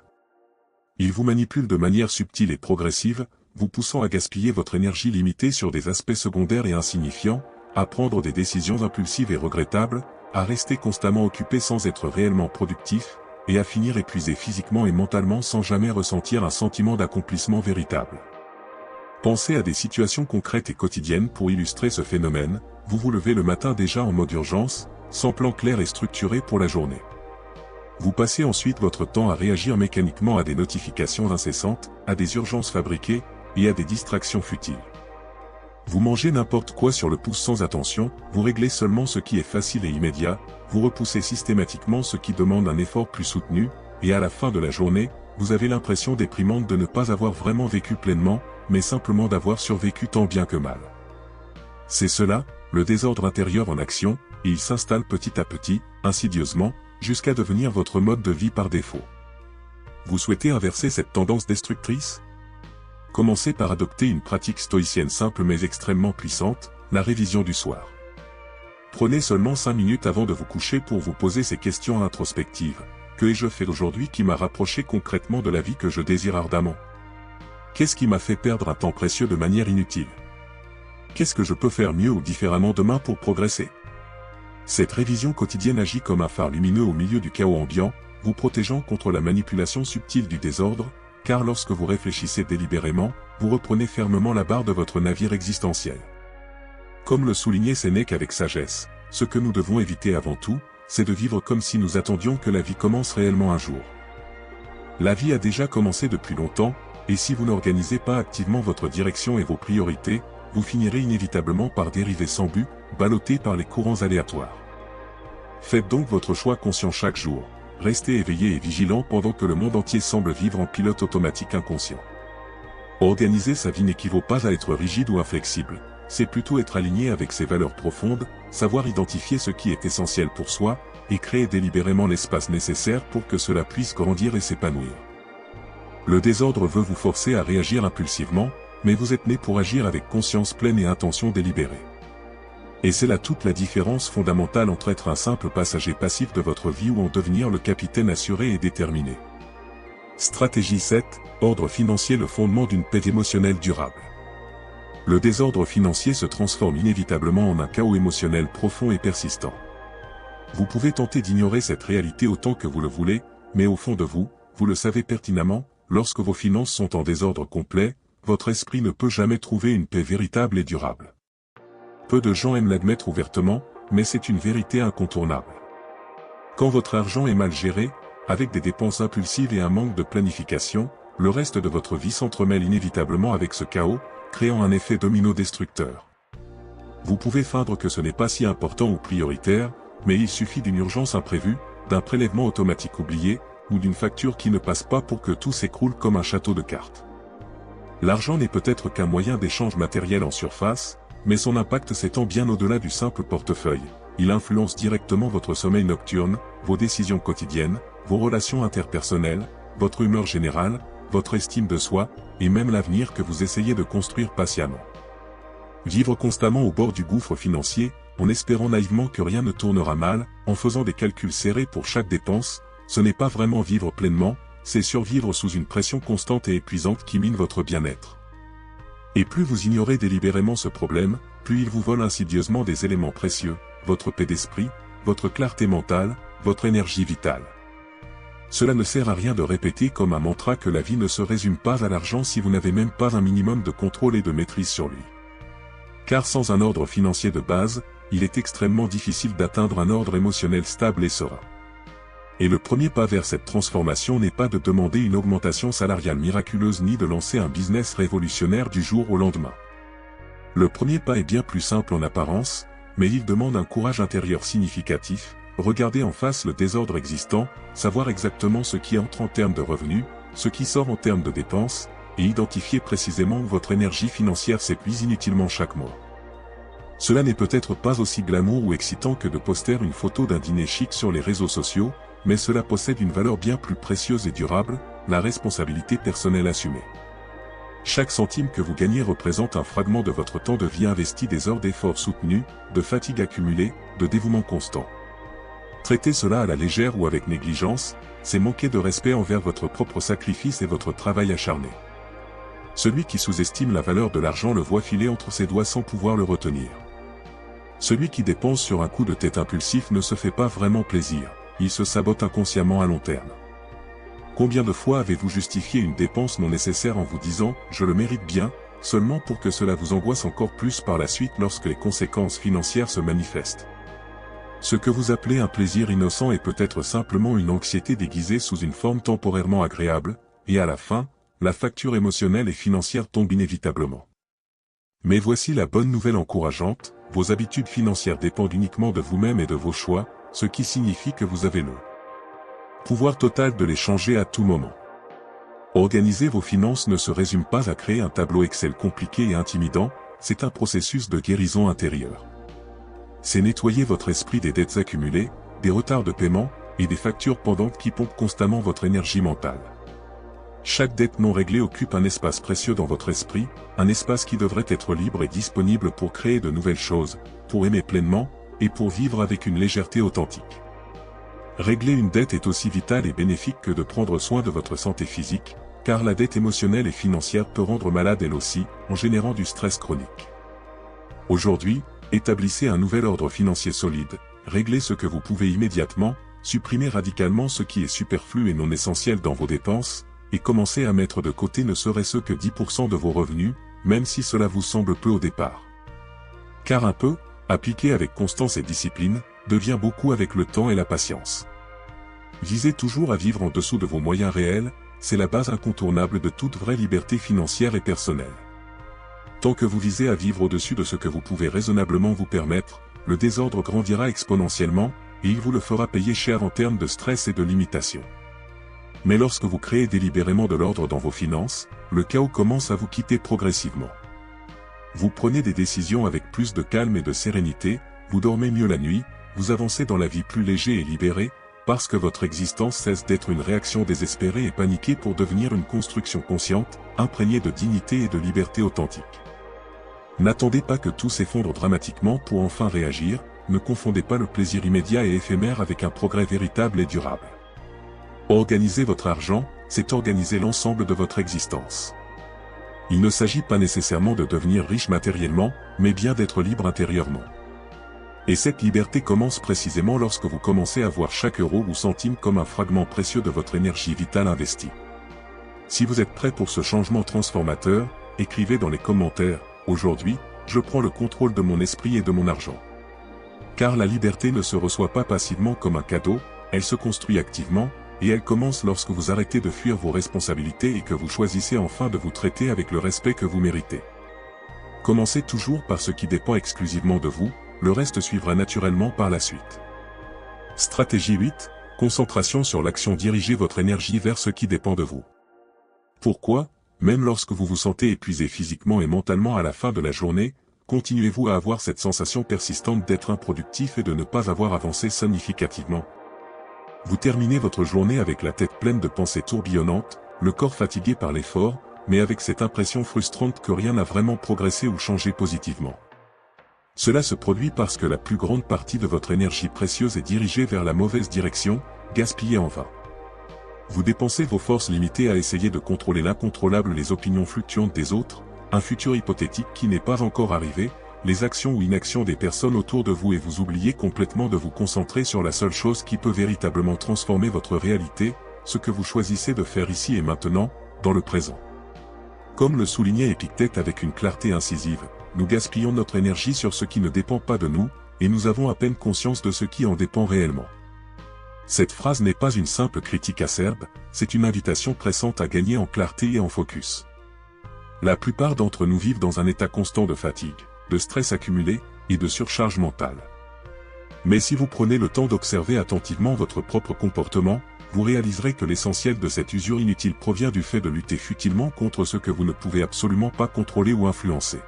A: Il vous manipule de manière subtile et progressive, vous poussant à gaspiller votre énergie limitée sur des aspects secondaires et insignifiants, à prendre des décisions impulsives et regrettables, à rester constamment occupé sans être réellement productif, et à finir épuisé physiquement et mentalement sans jamais ressentir un sentiment d'accomplissement véritable. Pensez à des situations concrètes et quotidiennes pour illustrer ce phénomène. Vous vous levez le matin déjà en mode urgence, sans plan clair et structuré pour la journée. Vous passez ensuite votre temps à réagir mécaniquement à des notifications incessantes, à des urgences fabriquées, et à des distractions futiles. Vous mangez n'importe quoi sur le pouce sans attention, vous réglez seulement ce qui est facile et immédiat, vous repoussez systématiquement ce qui demande un effort plus soutenu, et à la fin de la journée, vous avez l'impression déprimante de ne pas avoir vraiment vécu pleinement, mais simplement d'avoir survécu tant bien que mal. C'est cela, le désordre intérieur en action, et il s'installe petit à petit, insidieusement, jusqu'à devenir votre mode de vie par défaut. Vous souhaitez inverser cette tendance destructrice ? Commencez par adopter une pratique stoïcienne simple mais extrêmement puissante, la révision du soir. Prenez seulement 5 minutes avant de vous coucher pour vous poser ces questions introspectives. Que ai-je fait aujourd'hui qui m'a rapproché concrètement de la vie que je désire ardemment ? Qu'est-ce qui m'a fait perdre un temps précieux de manière inutile ? Qu'est-ce que je peux faire mieux ou différemment demain pour progresser ? Cette révision quotidienne agit comme un phare lumineux au milieu du chaos ambiant, vous protégeant contre la manipulation subtile du désordre, car lorsque vous réfléchissez délibérément, vous reprenez fermement la barre de votre navire existentiel. Comme le soulignait Sénèque avec sagesse, ce que nous devons éviter avant tout, c'est de vivre comme si nous attendions que la vie commence réellement un jour. La vie a déjà commencé depuis longtemps, et si vous n'organisez pas activement votre direction et vos priorités, vous finirez inévitablement par dériver sans but, ballotté par les courants aléatoires. Faites donc votre choix conscient chaque jour. Restez éveillé et vigilant pendant que le monde entier semble vivre en pilote automatique inconscient. Organiser sa vie n'équivaut pas à être rigide ou inflexible, c'est plutôt être aligné avec ses valeurs profondes, savoir identifier ce qui est essentiel pour soi, et créer délibérément l'espace nécessaire pour que cela puisse grandir et s'épanouir. Le désordre veut vous forcer à réagir impulsivement, mais vous êtes né pour agir avec conscience pleine et intention délibérée. Et c'est là toute la différence fondamentale entre être un simple passager passif de votre vie ou en devenir le capitaine assuré et déterminé. Stratégie 7, ordre financier, le fondement d'une paix émotionnelle durable. Le désordre financier se transforme inévitablement en un chaos émotionnel profond et persistant. Vous pouvez tenter d'ignorer cette réalité autant que vous le voulez, mais au fond de vous, vous le savez pertinemment, lorsque vos finances sont en désordre complet, votre esprit ne peut jamais trouver une paix véritable et durable. Peu de gens aiment l'admettre ouvertement, mais c'est une vérité incontournable. Quand votre argent est mal géré, avec des dépenses impulsives et un manque de planification, le reste de votre vie s'entremêle inévitablement avec ce chaos, créant un effet domino destructeur. Vous pouvez feindre que ce n'est pas si important ou prioritaire, mais il suffit d'une urgence imprévue, d'un prélèvement automatique oublié, ou d'une facture qui ne passe pas pour que tout s'écroule comme un château de cartes. L'argent n'est peut-être qu'un moyen d'échange matériel en surface, mais son impact s'étend bien au-delà du simple portefeuille. Il influence directement votre sommeil nocturne, vos décisions quotidiennes, vos relations interpersonnelles, votre humeur générale, votre estime de soi, et même l'avenir que vous essayez de construire patiemment. Vivre constamment au bord du gouffre financier, en espérant naïvement que rien ne tournera mal, en faisant des calculs serrés pour chaque dépense, ce n'est pas vraiment vivre pleinement, c'est survivre sous une pression constante et épuisante qui mine votre bien-être. Et plus vous ignorez délibérément ce problème, plus il vous vole insidieusement des éléments précieux, votre paix d'esprit, votre clarté mentale, votre énergie vitale. Cela ne sert à rien de répéter comme un mantra que la vie ne se résume pas à l'argent si vous n'avez même pas un minimum de contrôle et de maîtrise sur lui. Car sans un ordre financier de base, il est extrêmement difficile d'atteindre un ordre émotionnel stable et serein. Et le premier pas vers cette transformation n'est pas de demander une augmentation salariale miraculeuse ni de lancer un business révolutionnaire du jour au lendemain. Le premier pas est bien plus simple en apparence, mais il demande un courage intérieur significatif, regarder en face le désordre existant, savoir exactement ce qui entre en termes de revenus, ce qui sort en termes de dépenses, et identifiez précisément où votre énergie financière s'épuise inutilement chaque mois. Cela n'est peut-être pas aussi glamour ou excitant que de poster une photo d'un dîner chic sur les réseaux sociaux, mais cela possède une valeur bien plus précieuse et durable, la responsabilité personnelle assumée. Chaque centime que vous gagnez représente un fragment de votre temps de vie investi, des heures d'efforts soutenus, de fatigue accumulée, de dévouement constant. Traiter cela à la légère ou avec négligence, c'est manquer de respect envers votre propre sacrifice et votre travail acharné. Celui qui sous-estime la valeur de l'argent le voit filer entre ses doigts sans pouvoir le retenir. Celui qui dépense sur un coup de tête impulsif ne se fait pas vraiment plaisir, il se sabote inconsciemment à long terme. Combien de fois avez-vous justifié une dépense non nécessaire en vous disant « je le mérite bien », seulement pour que cela vous angoisse encore plus par la suite lorsque les conséquences financières se manifestent? Ce que vous appelez un plaisir innocent est peut-être simplement une anxiété déguisée sous une forme temporairement agréable, et à la fin, la facture émotionnelle et financière tombe inévitablement. Mais voici la bonne nouvelle encourageante, vos habitudes financières dépendent uniquement de vous-même et de vos choix, ce qui signifie que vous avez le pouvoir total de les changer à tout moment. Organiser vos finances ne se résume pas à créer un tableau Excel compliqué et intimidant, c'est un processus de guérison intérieure. C'est nettoyer votre esprit des dettes accumulées, des retards de paiement, et des factures pendantes qui pompent constamment votre énergie mentale. Chaque dette non réglée occupe un espace précieux dans votre esprit, un espace qui devrait être libre et disponible pour créer de nouvelles choses, pour aimer pleinement, et pour vivre avec une légèreté authentique. Régler une dette est aussi vital et bénéfique que de prendre soin de votre santé physique, car la dette émotionnelle et financière peut rendre malade elle aussi, en générant du stress chronique. Aujourd'hui, établissez un nouvel ordre financier solide, réglez ce que vous pouvez immédiatement, supprimez radicalement ce qui est superflu et non essentiel dans vos dépenses, et commencez à mettre de côté ne serait-ce que 10% de vos revenus, même si cela vous semble peu au départ. Car un peu, appliqué avec constance et discipline, devient beaucoup avec le temps et la patience. Visez toujours à vivre en dessous de vos moyens réels, c'est la base incontournable de toute vraie liberté financière et personnelle. Tant que vous visez à vivre au-dessus de ce que vous pouvez raisonnablement vous permettre, le désordre grandira exponentiellement, et il vous le fera payer cher en termes de stress et de limitation. Mais lorsque vous créez délibérément de l'ordre dans vos finances, le chaos commence à vous quitter progressivement. Vous prenez des décisions avec plus de calme et de sérénité, vous dormez mieux la nuit, vous avancez dans la vie plus léger et libéré, parce que votre existence cesse d'être une réaction désespérée et paniquée pour devenir une construction consciente, imprégnée de dignité et de liberté authentique. N'attendez pas que tout s'effondre dramatiquement pour enfin réagir, ne confondez pas le plaisir immédiat et éphémère avec un progrès véritable et durable. Organiser votre argent, c'est organiser l'ensemble de votre existence. Il ne s'agit pas nécessairement de devenir riche matériellement, mais bien d'être libre intérieurement. Et cette liberté commence précisément lorsque vous commencez à voir chaque euro ou centime comme un fragment précieux de votre énergie vitale investie. Si vous êtes prêt pour ce changement transformateur, écrivez dans les commentaires. Aujourd'hui, je prends le contrôle de mon esprit et de mon argent. Car la liberté ne se reçoit pas passivement comme un cadeau, elle se construit activement, et elle commence lorsque vous arrêtez de fuir vos responsabilités et que vous choisissez enfin de vous traiter avec le respect que vous méritez. Commencez toujours par ce qui dépend exclusivement de vous, le reste suivra naturellement par la suite. Stratégie 8, concentration sur l'action. Dirigez votre énergie vers ce qui dépend de vous. Pourquoi ? Même lorsque vous vous sentez épuisé physiquement et mentalement à la fin de la journée, continuez-vous à avoir cette sensation persistante d'être improductif et de ne pas avoir avancé significativement. Vous terminez votre journée avec la tête pleine de pensées tourbillonnantes, le corps fatigué par l'effort, mais avec cette impression frustrante que rien n'a vraiment progressé ou changé positivement. Cela se produit parce que la plus grande partie de votre énergie précieuse est dirigée vers la mauvaise direction, gaspillée en vain. Vous dépensez vos forces limitées à essayer de contrôler l'incontrôlable, les opinions fluctuantes des autres, un futur hypothétique qui n'est pas encore arrivé, les actions ou inactions des personnes autour de vous, et vous oubliez complètement de vous concentrer sur la seule chose qui peut véritablement transformer votre réalité, ce que vous choisissez de faire ici et maintenant, dans le présent. Comme le soulignait Épictète avec une clarté incisive, nous gaspillons notre énergie sur ce qui ne dépend pas de nous, et nous avons à peine conscience de ce qui en dépend réellement. Cette phrase n'est pas une simple critique acerbe, c'est une invitation pressante à gagner en clarté et en focus. La plupart d'entre nous vivent dans un état constant de fatigue, de stress accumulé, et de surcharge mentale. Mais si vous prenez le temps d'observer attentivement votre propre comportement, vous réaliserez que l'essentiel de cette usure inutile provient du fait de lutter futilement contre ce que vous ne pouvez absolument pas contrôler ou influencer.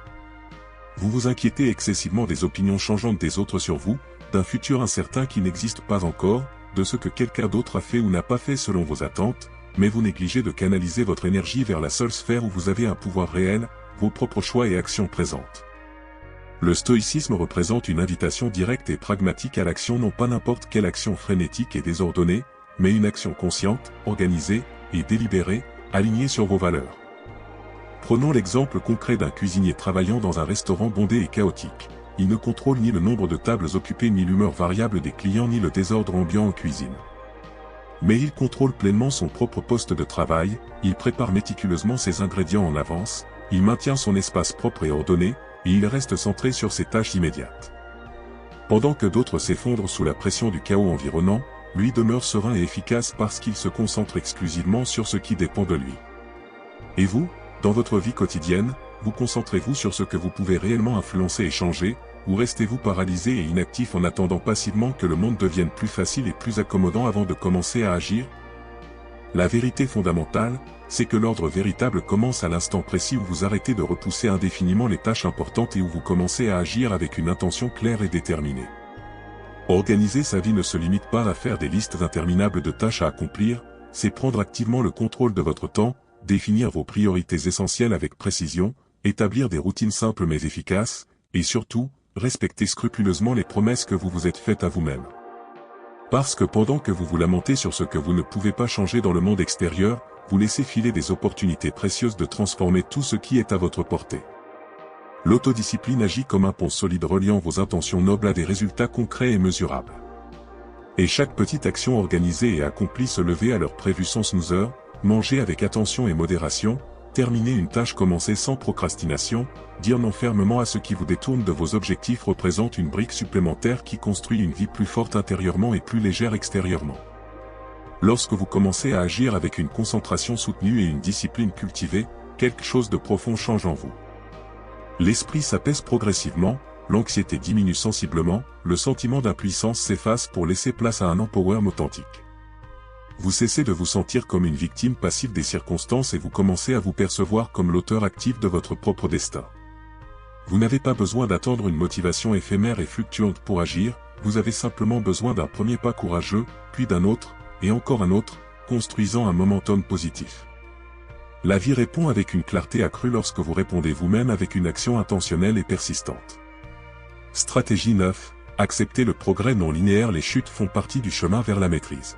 A: Vous vous inquiétez excessivement des opinions changeantes des autres sur vous, d'un futur incertain qui n'existe pas encore, de ce que quelqu'un d'autre a fait ou n'a pas fait selon vos attentes, mais vous négligez de canaliser votre énergie vers la seule sphère où vous avez un pouvoir réel, vos propres choix et actions présentes. Le stoïcisme représente une invitation directe et pragmatique à l'action, non pas n'importe quelle action frénétique et désordonnée, mais une action consciente, organisée et délibérée, alignée sur vos valeurs. Prenons l'exemple concret d'un cuisinier travaillant dans un restaurant bondé et chaotique. Il ne contrôle ni le nombre de tables occupées ni l'humeur variable des clients ni le désordre ambiant en cuisine. Mais il contrôle pleinement son propre poste de travail, il prépare méticuleusement ses ingrédients en avance, il maintient son espace propre et ordonné, et il reste centré sur ses tâches immédiates. Pendant que d'autres s'effondrent sous la pression du chaos environnant, lui demeure serein et efficace parce qu'il se concentre exclusivement sur ce qui dépend de lui. Et vous, dans votre vie quotidienne, vous concentrez-vous sur ce que vous pouvez réellement influencer et changer, ou restez-vous paralysé et inactif en attendant passivement que le monde devienne plus facile et plus accommodant avant de commencer à agir? La vérité fondamentale, c'est que l'ordre véritable commence à l'instant précis où vous arrêtez de repousser indéfiniment les tâches importantes et où vous commencez à agir avec une intention claire et déterminée. Organiser sa vie ne se limite pas à faire des listes interminables de tâches à accomplir, c'est prendre activement le contrôle de votre temps, définir vos priorités essentielles avec précision, établir des routines simples mais efficaces, et surtout, respecter scrupuleusement les promesses que vous vous êtes faites à vous-même. Parce que pendant que vous vous lamentez sur ce que vous ne pouvez pas changer dans le monde extérieur, vous laissez filer des opportunités précieuses de transformer tout ce qui est à votre portée. L'autodiscipline agit comme un pont solide reliant vos intentions nobles à des résultats concrets et mesurables. Et chaque petite action organisée et accomplie, se lever à l'heure prévue sans snoozer, manger avec attention et modération, terminer une tâche commencée sans procrastination, dire non fermement à ce qui vous détourne de vos objectifs représente une brique supplémentaire qui construit une vie plus forte intérieurement et plus légère extérieurement. Lorsque vous commencez à agir avec une concentration soutenue et une discipline cultivée, quelque chose de profond change en vous. L'esprit s'apaise progressivement, l'anxiété diminue sensiblement, le sentiment d'impuissance s'efface pour laisser place à un empowerment authentique. Vous cessez de vous sentir comme une victime passive des circonstances et vous commencez à vous percevoir comme l'auteur actif de votre propre destin. Vous n'avez pas besoin d'attendre une motivation éphémère et fluctuante pour agir, vous avez simplement besoin d'un premier pas courageux, puis d'un autre, et encore un autre, construisant un momentum positif. La vie répond avec une clarté accrue lorsque vous répondez vous-même avec une action intentionnelle et persistante. Stratégie 9. Accepter le progrès non linéaire. Les chutes font partie du chemin vers la maîtrise.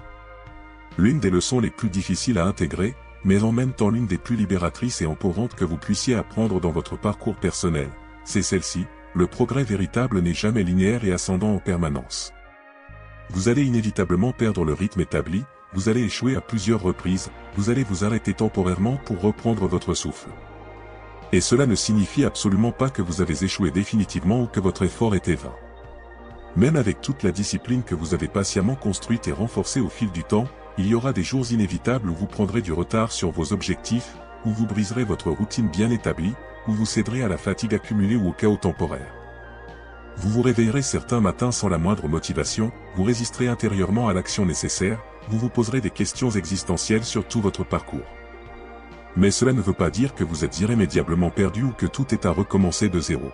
A: L'une des leçons les plus difficiles à intégrer, mais en même temps l'une des plus libératrices et empouvantes que vous puissiez apprendre dans votre parcours personnel, c'est celle-ci: le progrès véritable n'est jamais linéaire et ascendant en permanence. Vous allez inévitablement perdre le rythme établi, vous allez échouer à plusieurs reprises, vous allez vous arrêter temporairement pour reprendre votre souffle. Et cela ne signifie absolument pas que vous avez échoué définitivement ou que votre effort était vain. Même avec toute la discipline que vous avez patiemment construite et renforcée au fil du temps, il y aura des jours inévitables où vous prendrez du retard sur vos objectifs, où vous briserez votre routine bien établie, où vous céderez à la fatigue accumulée ou au chaos temporaire. Vous vous réveillerez certains matins sans la moindre motivation, vous résisterez intérieurement à l'action nécessaire, vous vous poserez des questions existentielles sur tout votre parcours. Mais cela ne veut pas dire que vous êtes irrémédiablement perdu ou que tout est à recommencer de zéro.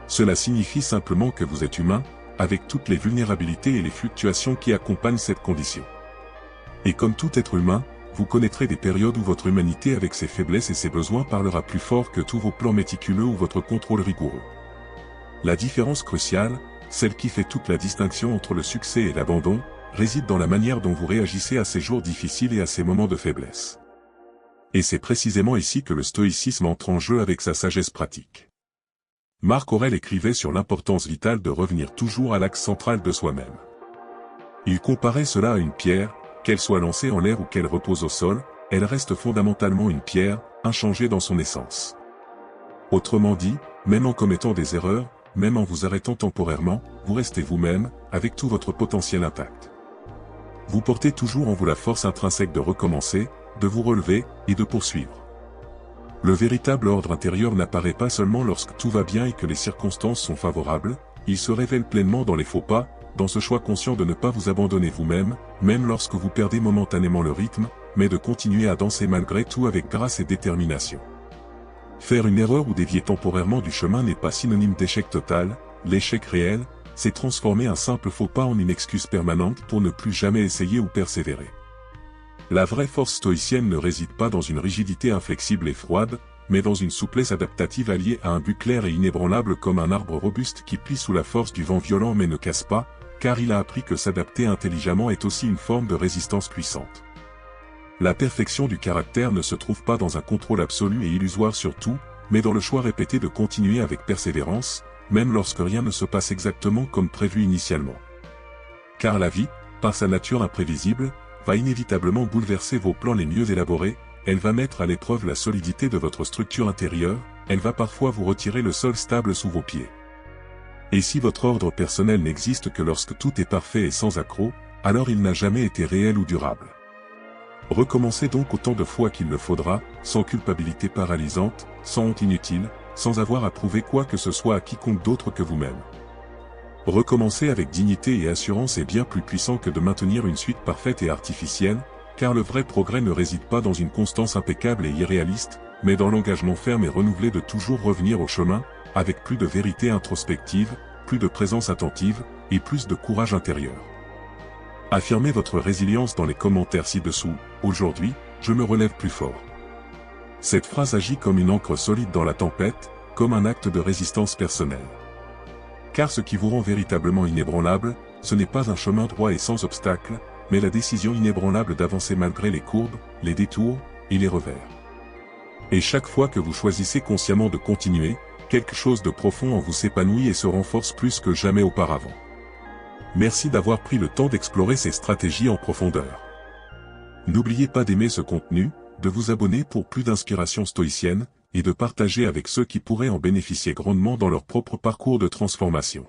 A: Cela signifie simplement que vous êtes humain, avec toutes les vulnérabilités et les fluctuations qui accompagnent cette condition. Et comme tout être humain, vous connaîtrez des périodes où votre humanité avec ses faiblesses et ses besoins parlera plus fort que tous vos plans méticuleux ou votre contrôle rigoureux. La différence cruciale, celle qui fait toute la distinction entre le succès et l'abandon, réside dans la manière dont vous réagissez à ces jours difficiles et à ces moments de faiblesse. Et c'est précisément ici que le stoïcisme entre en jeu avec sa sagesse pratique. Marc Aurèle écrivait sur l'importance vitale de revenir toujours à l'axe central de soi-même. Il comparait cela à une pierre, qu'elle soit lancée en l'air ou qu'elle repose au sol, elle reste fondamentalement une pierre, inchangée dans son essence. Autrement dit, même en commettant des erreurs, même en vous arrêtant temporairement, vous restez vous-même, avec tout votre potentiel intact. Vous portez toujours en vous la force intrinsèque de recommencer, de vous relever, et de poursuivre. Le véritable ordre intérieur n'apparaît pas seulement lorsque tout va bien et que les circonstances sont favorables, il se révèle pleinement dans les faux pas, dans ce choix conscient de ne pas vous abandonner vous-même, même lorsque vous perdez momentanément le rythme, mais de continuer à danser malgré tout avec grâce et détermination. Faire une erreur ou dévier temporairement du chemin n'est pas synonyme d'échec total, l'échec réel, c'est transformer un simple faux pas en une excuse permanente pour ne plus jamais essayer ou persévérer. La vraie force stoïcienne ne réside pas dans une rigidité inflexible et froide, mais dans une souplesse adaptative alliée à un but clair et inébranlable comme un arbre robuste qui plie sous la force du vent violent mais ne casse pas, car il a appris que s'adapter intelligemment est aussi une forme de résistance puissante. La perfection du caractère ne se trouve pas dans un contrôle absolu et illusoire sur tout, mais dans le choix répété de continuer avec persévérance, même lorsque rien ne se passe exactement comme prévu initialement. Car la vie, par sa nature imprévisible, va inévitablement bouleverser vos plans les mieux élaborés, elle va mettre à l'épreuve la solidité de votre structure intérieure, elle va parfois vous retirer le sol stable sous vos pieds. Et si votre ordre personnel n'existe que lorsque tout est parfait et sans accroc, alors il n'a jamais été réel ou durable. Recommencez donc autant de fois qu'il le faudra, sans culpabilité paralysante, sans honte inutile, sans avoir à prouver quoi que ce soit à quiconque d'autre que vous-même. Recommencer avec dignité et assurance est bien plus puissant que de maintenir une suite parfaite et artificielle, car le vrai progrès ne réside pas dans une constance impeccable et irréaliste, mais dans l'engagement ferme et renouvelé de toujours revenir au chemin, avec plus de vérité introspective, plus de présence attentive, et plus de courage intérieur. Affirmez votre résilience dans les commentaires ci-dessous. Aujourd'hui, je me relève plus fort. Cette phrase agit comme une ancre solide dans la tempête, comme un acte de résistance personnelle. Car ce qui vous rend véritablement inébranlable, ce n'est pas un chemin droit et sans obstacle, mais la décision inébranlable d'avancer malgré les courbes, les détours, et les revers. Et chaque fois que vous choisissez consciemment de continuer, quelque chose de profond en vous s'épanouit et se renforce plus que jamais auparavant. Merci d'avoir pris le temps d'explorer ces stratégies en profondeur. N'oubliez pas d'aimer ce contenu, de vous abonner pour plus d'inspiration stoïcienne, et de partager avec ceux qui pourraient en bénéficier grandement dans leur propre parcours de transformation.